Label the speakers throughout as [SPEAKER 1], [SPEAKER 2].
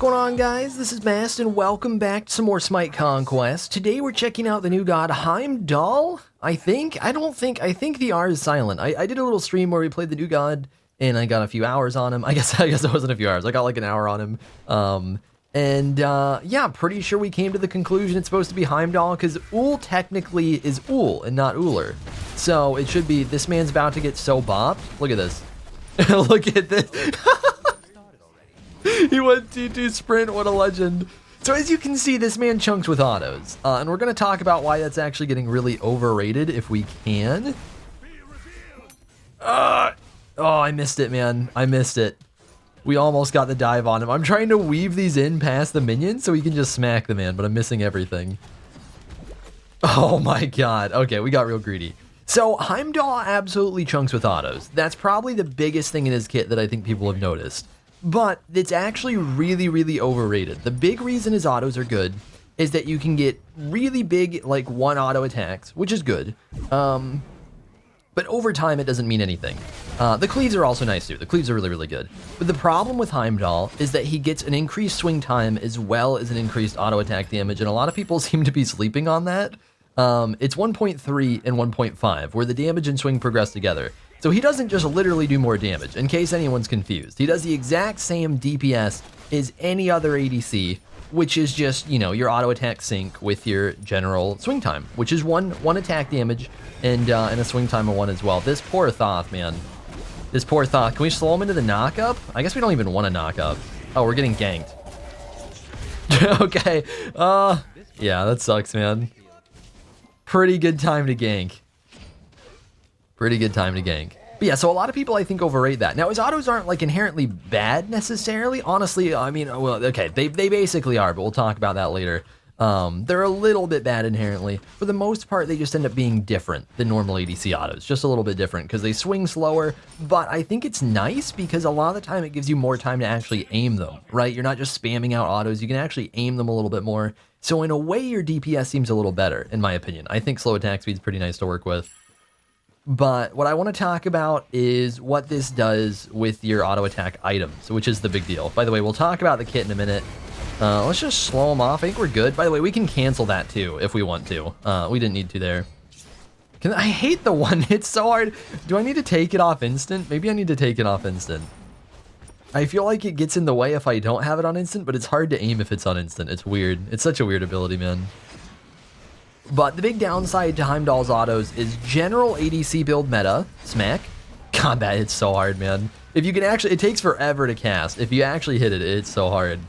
[SPEAKER 1] going on, guys? This is Mast, and welcome back to some more SMITE Conquest. Today we're checking out the new god, Heimdallr, I think the R is silent. I did a little stream where we played the new god, and I got a few hours on him. I guess it wasn't a few hours. I got like an hour on him. Yeah, pretty sure we came to the conclusion it's supposed to be Heimdallr, because Ul technically is Ul and not Uller. So it should be, this man's about to get so bopped. Look at this. Look at this. He went T2 sprint, what a legend. So as you can see, this man chunks with autos. And we're going to talk about why that's actually getting really overrated if we can. Oh, I missed it, man. I missed it. We almost got the dive on him. I'm trying to weave these in past the minions so he can just smack the man, but I'm missing everything. Oh my god. Okay, we got real greedy. So Heimdallr absolutely chunks with autos. That's probably the biggest thing in his kit that I think people have noticed. But it's actually really, really overrated. The big reason his autos are good is that you can get really big, like, one auto attacks, which is good. But over time, it doesn't mean anything. The cleaves are also nice too. The cleaves are really, really good. But the problem with Heimdallr is that he gets an increased swing time as well as an increased auto attack damage, and a lot of people seem to be sleeping on that. It's 1.3 and 1.5, where the damage and swing progress together. So he doesn't just literally do more damage, in case anyone's confused. He does the exact same DPS as any other ADC, which is just, you know, your auto attack sync with your general swing time, which is one attack damage and a swing time of 1 as well. This poor Thoth, man. This poor Thoth. Can we slow him into the knock-up? I guess we don't even want to knock up. Oh, we're getting ganked. Okay. Yeah, that sucks, man. Pretty good time to gank. Pretty good time to gank. But yeah, so a lot of people, I think, overrate that. Now, his autos aren't, like, inherently bad, necessarily. Honestly, I mean, well, okay, they basically are, but we'll talk about that later. They're a little bit bad inherently. For the most part, they just end up being different than normal ADC autos. Just a little bit different, because they swing slower. But I think it's nice, because a lot of the time, it gives you more time to actually aim them, right? You're not just spamming out autos. You can actually aim them a little bit more. So in a way, your DPS seems a little better, in my opinion. I think slow attack speed's pretty nice to work with. But what I want to talk about is what this does with your auto attack items, which is the big deal. By the way, we'll talk about the kit in a minute. Let's just slow them off. I think we're good. By the way, we can cancel that too if we want to. We didn't need to there. I hate the one. It's so hard. Do I need to take it off instant? Maybe I need to take it off instant. I feel like it gets in the way if I don't have it on instant, but it's hard to aim if it's on instant. It's weird. It's such a weird ability, man. But the big downside to Heimdallr's autos is general ADC build meta, smack. God, that hits so hard, man. If you can actually, it takes forever to cast. If you actually hit it, it's so hard.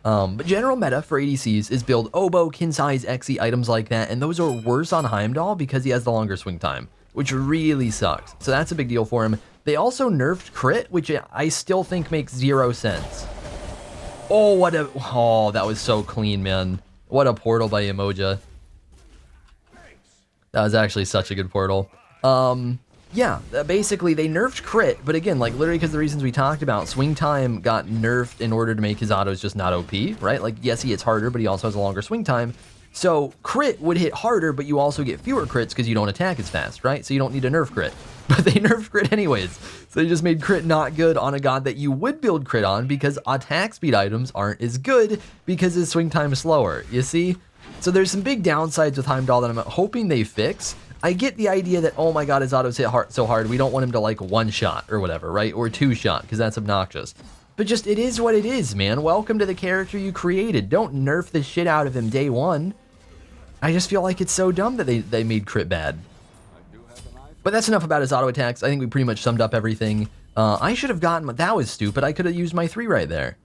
[SPEAKER 1] But general meta for ADCs is build Oboe, Kinsize, Xe, items like that, and those are worse on Heimdallr because he has the longer swing time, which really sucks. So that's a big deal for him. They also nerfed crit, which I still think makes 0 sense. Oh, that was so clean, man. What a portal by Emoja. That was actually such a good portal. Yeah, basically they nerfed crit, but again, like literally because the reasons we talked about, swing time got nerfed in order to make his autos just not OP, right? Like, yes, he hits harder, but he also has a longer swing time. So crit would hit harder, but you also get fewer crits because you don't attack as fast, right? So you don't need to nerf crit. But they nerfed crit anyways. So they just made crit not good on a god that you would build crit on because attack speed items aren't as good because his swing time is slower, you see? So there's some big downsides with Heimdallr that I'm hoping they fix. I get the idea that, oh my god, his autos hit so hard, we don't want him to like one shot or whatever, right? Or 2 shot, because that's obnoxious. But just, it is what it is, man. Welcome to the character you created. Don't nerf the shit out of him day one. I just feel like it's so dumb that they made crit bad. But that's enough about his auto attacks. I think we pretty much summed up everything. I should have gotten, that was stupid. I could have used my 3 right there.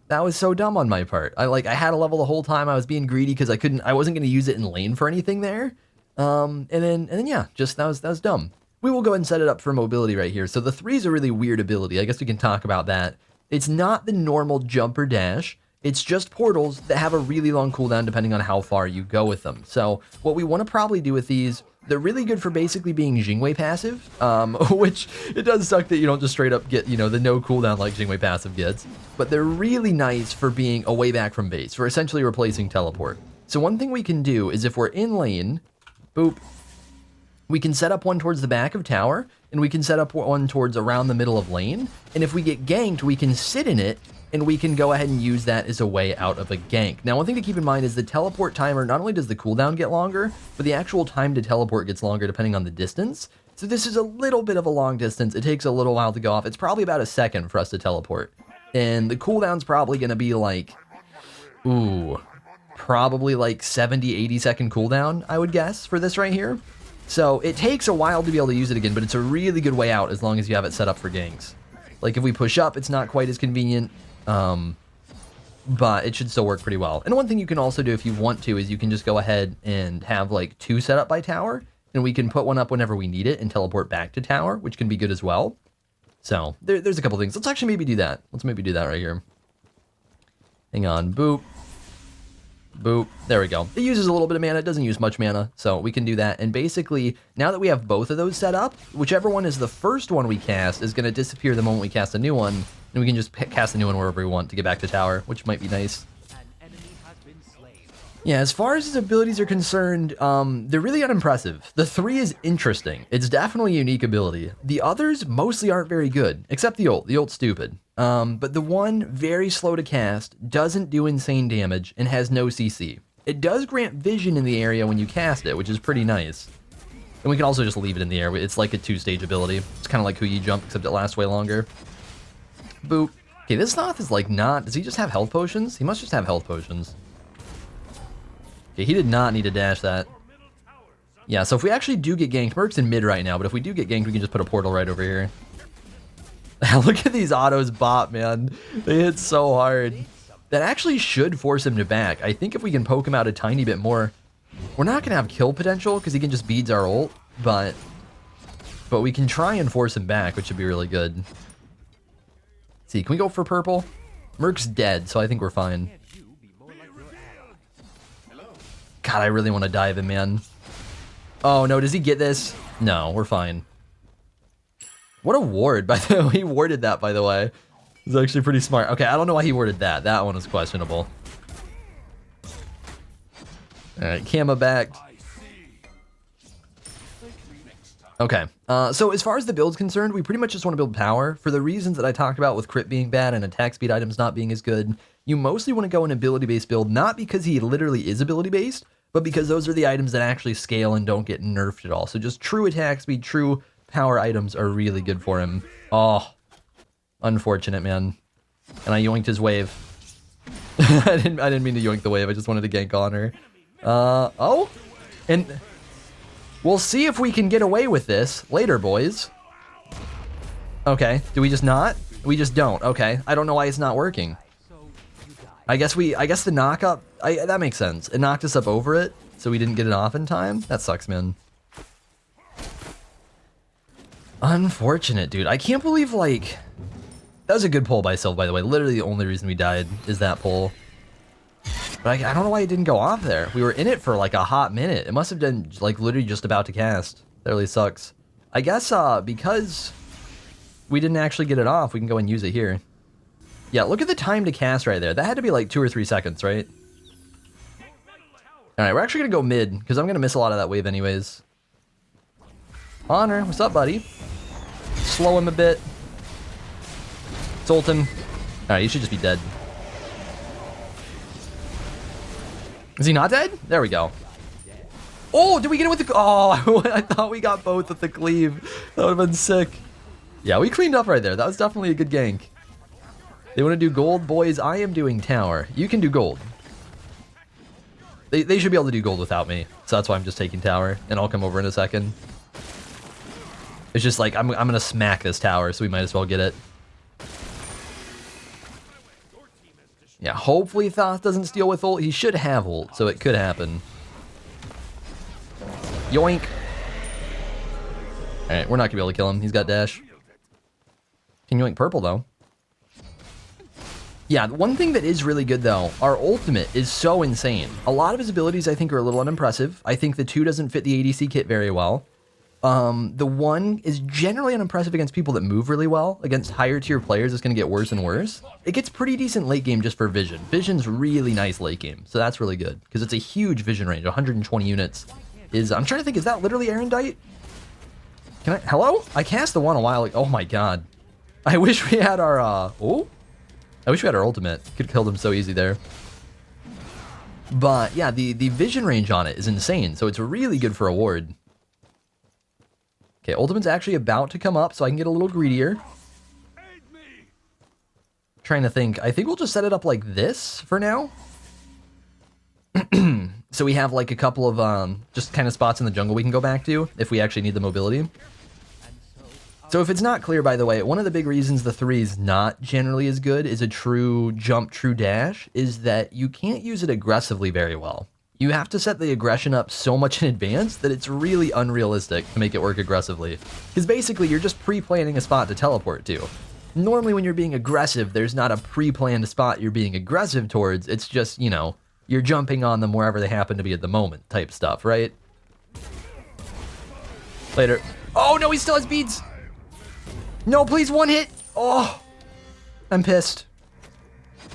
[SPEAKER 1] That was so dumb on my part. I had a level the whole time. I was being greedy because I wasn't going to use it in lane for anything there. And then yeah, just that was dumb. We will go ahead and set it up for mobility right here. So the 3 is a really weird ability. I guess we can talk about that. It's not the normal jump or dash. It's just portals that have a really long cooldown depending on how far you go with them. So what we want to probably do with these, they're really good for basically being Jingwei passive, which it does suck that you don't just straight up get, you know, the no cooldown like Jingwei passive gets, but they're really nice for being away back from base, for essentially replacing teleport. So one thing we can do is if we're in lane, boop, we can set up one towards the back of tower, and we can set up one towards around the middle of lane, and if we get ganked, we can sit in it, and we can go ahead and use that as a way out of a gank. Now, one thing to keep in mind is the teleport timer, not only does the cooldown get longer, but the actual time to teleport gets longer depending on the distance. So this is a little bit of a long distance. It takes a little while to go off. It's probably about a second for us to teleport. And the cooldown's probably going to be like, probably like 70, 80 second cooldown, I would guess, for this right here. So it takes a while to be able to use it again, but it's a really good way out as long as you have it set up for ganks. Like if we push up, it's not quite as convenient, but it should still work pretty well. And one thing you can also do if you want to is you can just go ahead and have like 2 set up by tower, and we can put one up whenever we need it and teleport back to tower, which can be good as well. So there's a couple things. Let's actually maybe do that. Let's maybe do that right here. Hang on, boop. Boop. There we go. It uses a little bit of mana. It doesn't use much mana, so we can do that. And basically, now that we have both of those set up, whichever one is the first one we cast is going to disappear the moment we cast a new one, and we can just cast a new one wherever we want to get back to tower, which might be nice. Yeah, as far as his abilities are concerned, they're really unimpressive. The 3 is interesting. It's definitely a unique ability. The others mostly aren't very good, except the ult. The ult's stupid. But the 1, very slow to cast, doesn't do insane damage, and has no CC. It does grant vision in the area when you cast it, which is pretty nice. And we can also just leave it in the air. It's like a 2-stage ability. It's kind of like Who You Jump, except it lasts way longer. Boop. Okay, this Thoth is like not... Does he just have health potions? He must just have health potions. Okay, he did not need to dash that. Yeah, so if we actually do get ganked, Merc's in mid right now, but if we do get ganked, we can just put a portal right over here. Look at these autos bot, man. They hit so hard. That actually should force him to back. I think if we can poke him out a tiny bit more, we're not going to have kill potential because he can just beads our ult, but we can try and force him back, which should be really good. Let's see, can we go for purple? Merc's dead, so I think we're fine. God, I really want to dive him, man. Oh, no, does he get this? No, we're fine. What a ward, by the way. He warded that, by the way. It's actually pretty smart. Okay, I don't know why he warded that. That one was questionable. Alright, Kama back. Okay, so as far as the build's concerned, we pretty much just want to build power. For the reasons that I talked about with crit being bad and attack speed items not being as good, you mostly want to go an ability-based build, not because he literally is ability-based, but because those are the items that actually scale and don't get nerfed at all. So just true attack speed, true power items are really good for him. Oh, unfortunate, man. And I yoinked his wave. I didn't mean to yoink the wave. I just wanted to gank on her. Oh, and we'll see if we can get away with this later, boys. Okay, do we just not? We just don't. Okay, I don't know why it's not working. I guess the knock up, that makes sense. It knocked us up over it, so we didn't get it off in time. That sucks, man. Unfortunate, dude. I can't believe, like, that was a good pull by Sylve, by the way. Literally the only reason we died is that pull. But I don't know why it didn't go off there. We were in it for like a hot minute. It must have been like literally just about to cast. That really sucks. I guess because we didn't actually get it off, we can go and use it here. Yeah, look at the time to cast right there. That had to be like 2 or 3 seconds, right? Alright, we're actually going to go mid, because I'm going to miss a lot of that wave anyways. Honor, what's up, buddy? Slow him a bit. Ult him. Alright, you should just be dead. Is he not dead? There we go. Oh, did we get it with the... Oh, I thought we got both with the cleave. That would have been sick. Yeah, we cleaned up right there. That was definitely a good gank. They want to do gold, boys. I am doing tower. You can do gold. They should be able to do gold without me. So that's why I'm just taking tower. And I'll come over in a second. It's just like, I'm going to smack this tower, so we might as well get it. Yeah, hopefully Thoth doesn't steal with ult. He should have ult, so it could happen. Yoink. Alright, we're not going to be able to kill him. He's got dash. Can yoink purple, though. Yeah, one thing that is really good, though, our ultimate is so insane. A lot of his abilities, I think, are a little unimpressive. I think the 2 doesn't fit the ADC kit very well. The 1 is generally unimpressive against people that move really well. Against higher tier players, it's going to get worse and worse. It gets pretty decent late game just for vision. Vision's really nice late game, so that's really good. Because it's a huge vision range, 120 units. I'm trying to think, is that literally Erendite? Can I... Hello? I cast the 1 a while ago. Oh my god. I wish we had our, oh? I wish we had our ultimate. Could kill them so easy there. But yeah, the vision range on it is insane, so it's really good for a ward. Okay, ultimate's actually about to come up, so I can get a little greedier. Trying to think. I think we'll just set it up like this for now. So we have like a couple of just kind of spots in the jungle we can go back to if we actually need the mobility. So if it's not clear, by the way, one of the big reasons the 3 is not generally as good as a true jump, true dash is that you can't use it aggressively very well. You have to set the aggression up so much in advance that it's really unrealistic to make it work aggressively. Because basically you're just pre-planning a spot to teleport to. Normally when you're being aggressive, there's not a pre-planned spot you're being aggressive towards. It's just, you know, you're jumping on them wherever they happen to be at the moment type stuff, right? Later. Oh no, he still has beads! No, please, one hit! Oh! I'm pissed.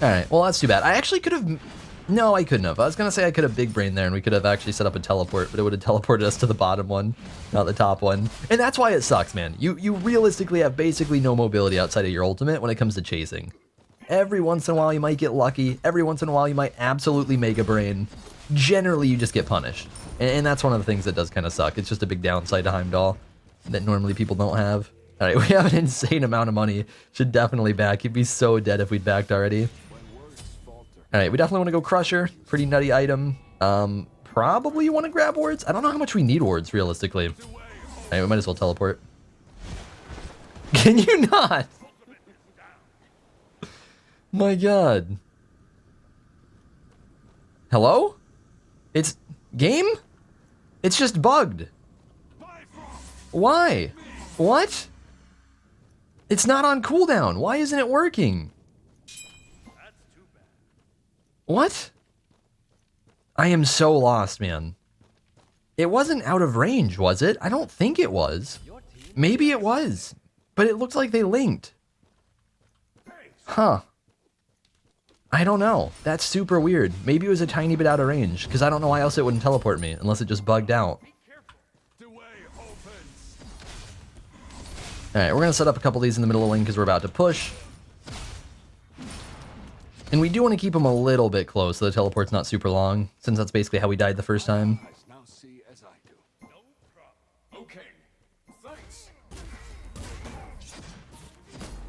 [SPEAKER 1] Alright, well that's too bad. I actually could have... No, I couldn't have. I was gonna say I could have big brain there and we could have actually set up a teleport, but it would have teleported us to the bottom one, not the top one. And that's why it sucks, man. You realistically have basically no mobility outside of your ultimate when it comes to chasing. Every once in a while you might get lucky. Every once in a while you might absolutely make a brain. Generally you just get punished. And that's one of the things that does kind of suck. It's just a big downside to Heimdallr that normally people don't have. Alright, we have an insane amount of money. Should definitely back. He'd be so dead if we'd backed already. Alright, we definitely want to go Crusher. Pretty nutty item. Probably want to grab wards. I don't know how much we need wards, realistically. Alright, we might as well teleport. Can you not? My god. Hello? It's... game? It's just bugged. Why? What? It's not on cooldown. Why isn't it working? What? I am so lost, man. It wasn't out of range, was it? I don't think it was. Maybe it was, but it looked like they linked. Huh. I don't know. That's super weird. Maybe it was a tiny bit out of range, because I don't know why else it wouldn't teleport me, unless it just bugged out. Alright, we're going to set up a couple of these in the middle of the lane because we're about to push. And we do want to keep them a little bit close so the teleport's not super long, since that's basically how we died the first time.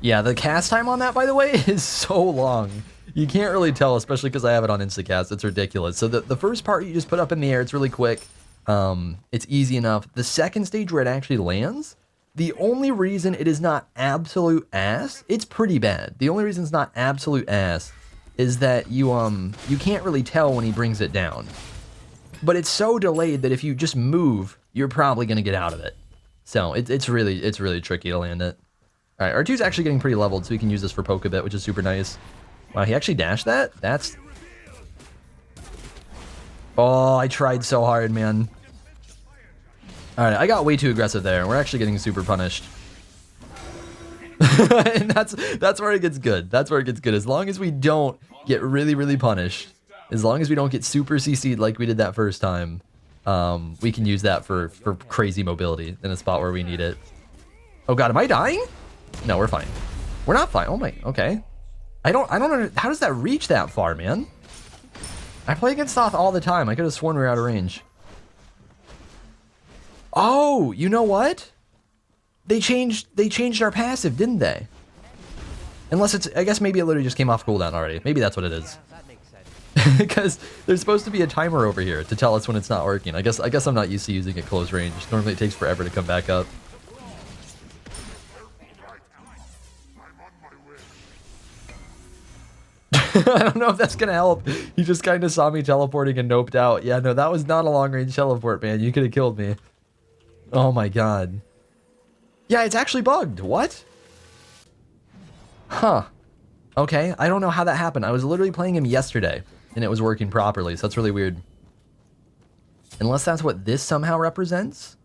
[SPEAKER 1] Yeah, the cast time on that, by the way, is so long. You can't really tell, especially because I have it on Instacast. It's ridiculous. So the first part you just put up in the air, it's really quick. It's easy enough. The second stage where it actually lands, the only reason it is not absolute ass, it's pretty bad. The only reason it's not absolute ass is that you can't really tell when he brings it down. But it's so delayed that if you just move, you're probably gonna get out of it. So it's really tricky to land it. All right, R2's actually getting pretty leveled, so we can use this for poke a bit, which is super nice. Wow, he actually dashed that? That's... Oh, I tried so hard, man. All right, I got way too aggressive there, and we're actually getting super punished. And that's where it gets good. That's where it gets good. As long as we don't get really punished, as long as we don't get super CC'd like we did that first time, we can use that for crazy mobility in a spot where we need it. Oh god, am I dying? No, we're fine. We're not fine. Oh my, okay. I don't know, how does that reach that far, man? I play against Thoth all the time. I could have sworn we were out of range. Oh, you know what? They changed our passive, didn't they? Unless it's, I guess maybe it literally just came off cooldown already. Maybe that's what it is. Because there's supposed to be a timer over here to tell us when it's not working. I guess I'm not used to using it close range. Normally it takes forever to come back up. I don't know if that's gonna help. You just kind of saw me teleporting and noped out. Yeah, no, that was not a long range teleport, man. You could have killed me. Oh my god. Yeah, it's actually bugged. What? Huh. Okay, I don't know how that happened. I was literally playing him yesterday, and it was working properly, so that's really weird. Unless that's what this somehow represents?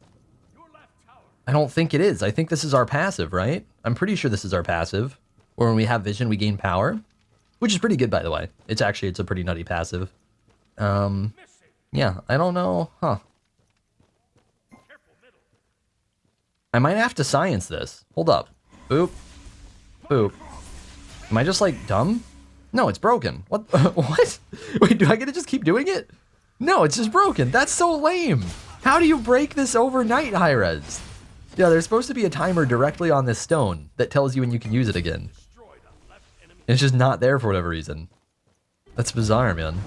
[SPEAKER 1] I don't think it is. I think this is our passive, right? I'm pretty sure this is our passive. Or when we have vision, we gain power. Which is pretty good, by the way. It's a pretty nutty passive. Yeah, I don't know. Huh. I might have to science this. Hold up. Boop. Boop. Am I just like dumb? No, it's broken. What? What? Wait, do I get to just keep doing it? No, it's just broken. That's so lame. How do you break this overnight, Hi-Rez? Yeah, there's supposed to be a timer directly on this stone that tells you when you can use it again. It's just not there for whatever reason. That's bizarre, man.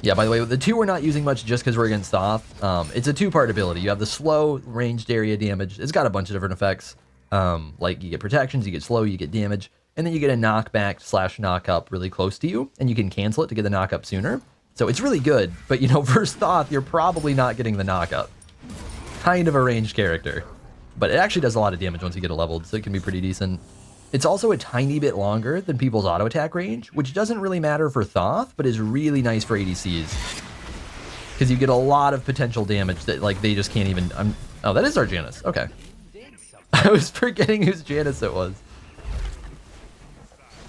[SPEAKER 1] Yeah, by the way, the 2 we're not using much just because we're against Thoth. It's a 2-part ability. You have the slow ranged area damage. It's got a bunch of different effects. Like you get protections, you get slow, you get damage, and then you get a knockback / knock up really close to you, and you can cancel it to get the knock up sooner. So it's really good, but you know, versus Thoth, you're probably not getting the knock up. Kind of a ranged character, but it actually does a lot of damage once you get it leveled, so it can be pretty decent. It's also a tiny bit longer than people's auto attack range, which doesn't really matter for Thoth, but is really nice for ADCs. Because you get a lot of potential damage that like they just can't even... oh, that is our Janus. Okay. I was forgetting whose Janus it was.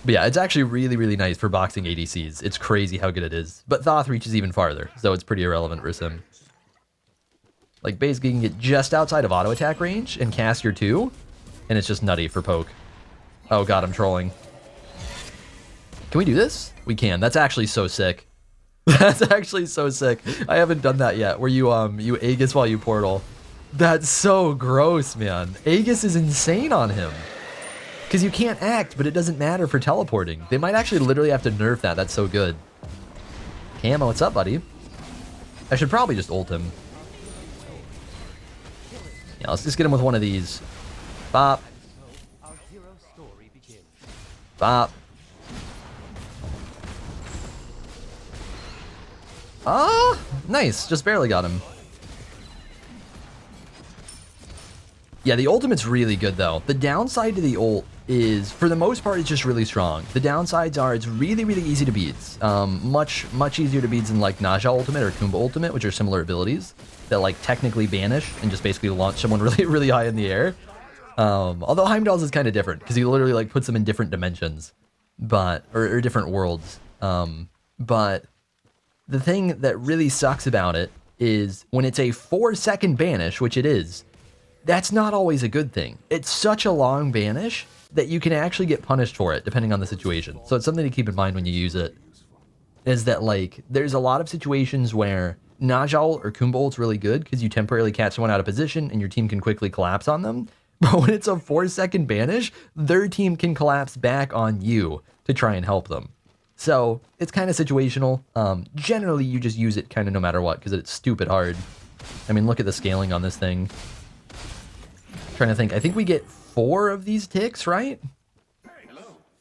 [SPEAKER 1] But yeah, it's actually really, really nice for boxing ADCs. It's crazy how good it is. But Thoth reaches even farther, so it's pretty irrelevant for him. Like, basically, you can get just outside of auto attack range and cast your 2, and it's just nutty for poke. Oh god, I'm trolling. Can we do this? We can. That's actually so sick. That's actually so sick. I haven't done that yet, where you Aegis while you portal. That's so gross, man. Aegis is insane on him. Because you can't act, but it doesn't matter for teleporting. They might actually literally have to nerf that. That's so good. Camo, what's up, buddy? I should probably just ult him. Yeah, let's just get him with one of these. Bop. Bop. Ah, nice. Just barely got him. Yeah, the ultimate's really good, though. The downside to the ult is, for the most part, it's just really strong. The downsides are it's really, really easy to beat. Much easier to beat than, like, Naja ultimate or Kumba ultimate, which are similar abilities that, like, technically banish and just basically launch someone really, really high in the air. Although Heimdallr's is kind of different, because he literally, like, puts them in different dimensions, but, or different worlds. But the thing that really sucks about it is when it's a 4-second banish, which it is, that's not always a good thing. It's such a long banish that you can actually get punished for it, depending on the situation. So it's something to keep in mind when you use it, is that, like, there's a lot of situations where Naja ult or Kumba ult's really good, because you temporarily catch someone out of position, and your team can quickly collapse on them. But when it's a 4-second banish, their team can collapse back on you to try and help them. So it's kind of situational. Generally, you just use it kind of no matter what, because it's stupid hard. I mean, look at the scaling on this thing. Trying to think. I think we get 4 of these ticks, right?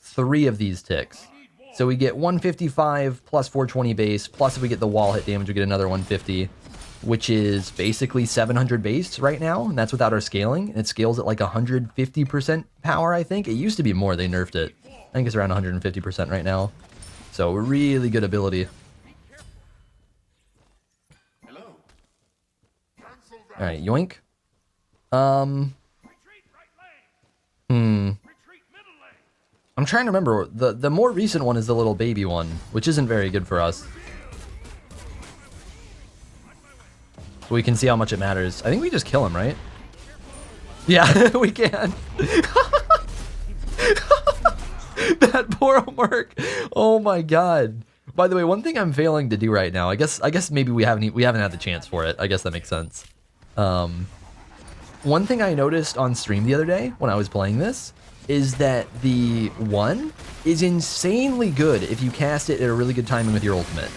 [SPEAKER 1] 3 of these ticks. So we get 155 plus 420 base, plus if we get the wall hit damage, we get another 150, which is basically 700 base right now, and that's without our scaling. And it scales at like 150% power, I think. It used to be more, they nerfed it. I think it's around 150% right now. So really good ability. Alright, yoink. I'm trying to remember. The more recent one is the little baby one, which isn't very good for us. So we can see how much it matters. I think we just kill him, right? Yeah, we can. That poor Mark. Oh my god. By the way, one thing I'm failing to do right now, I guess maybe we haven't had the chance for it. I guess that makes sense. One thing I noticed on stream the other day when I was playing this is that the 1 is insanely good if you cast it at a really good timing with your ultimate.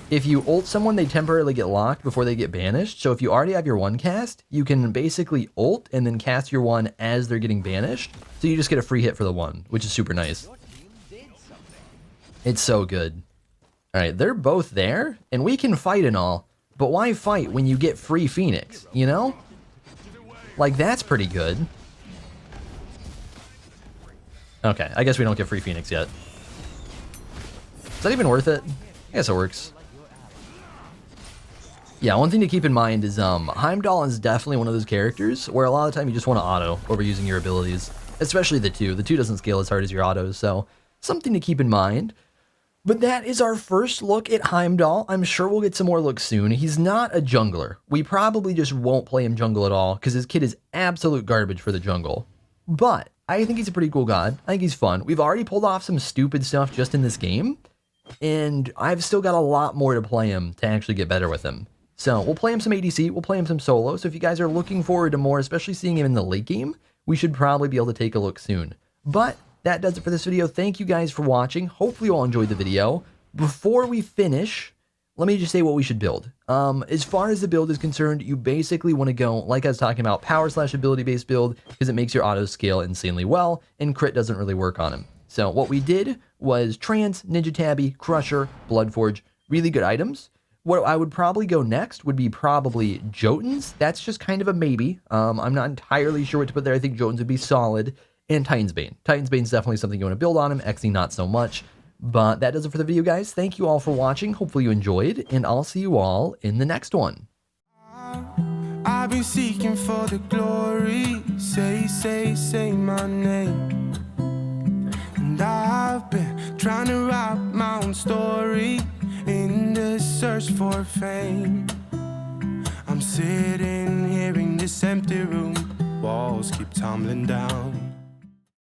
[SPEAKER 1] If you ult someone, they temporarily get locked before they get banished. So if you already have your 1 cast, you can basically ult and then cast your 1 as they're getting banished. So you just get a free hit for the 1, which is super nice. It's so good. All right, they're both there, and we can fight and all, but why fight when you get free Phoenix, you know? Like, that's pretty good. Okay, I guess we don't get free Phoenix yet. Is that even worth it? I guess it works. Yeah, one thing to keep in mind is Heimdallr is definitely one of those characters where a lot of the time you just want to auto over using your abilities, especially the 2. The 2 doesn't scale as hard as your autos, so something to keep in mind. But that is our first look at Heimdallr. I'm sure we'll get some more looks soon. He's not a jungler. We probably just won't play him jungle at all because his kit is absolute garbage for the jungle. But I think he's a pretty cool god. I think he's fun. We've already pulled off some stupid stuff just in this game, and I've still got a lot more to play him to actually get better with him. So we'll play him some ADC, we'll play him some solo. So if you guys are looking forward to more, especially seeing him in the late game, we should probably be able to take a look soon. But that does it for this video. Thank you guys for watching. Hopefully you all enjoyed the video. Before we finish, let me just say what we should build. As far as the build is concerned, you basically want to go, like I was talking about, power/ability-based build, because it makes your auto scale insanely well, and crit doesn't really work on him. So what we did was Trance, Ninja Tabby, Crusher, Bloodforge, really good items. What I would probably go next would be probably Jotuns. That's just kind of a maybe. I'm not entirely sure what to put there. I think Jotuns would be solid. And Titan's Bane. Titan's Bane is definitely something you want to build on him. Xe not so much. But that does it for the video, guys. Thank you all for watching. Hopefully you enjoyed. And I'll see you all in the next one.
[SPEAKER 2] I've been seeking for the glory. Say my name. And I've been trying to write my own story in the search for fame. I'm sitting here in this empty room. Walls keep tumbling down.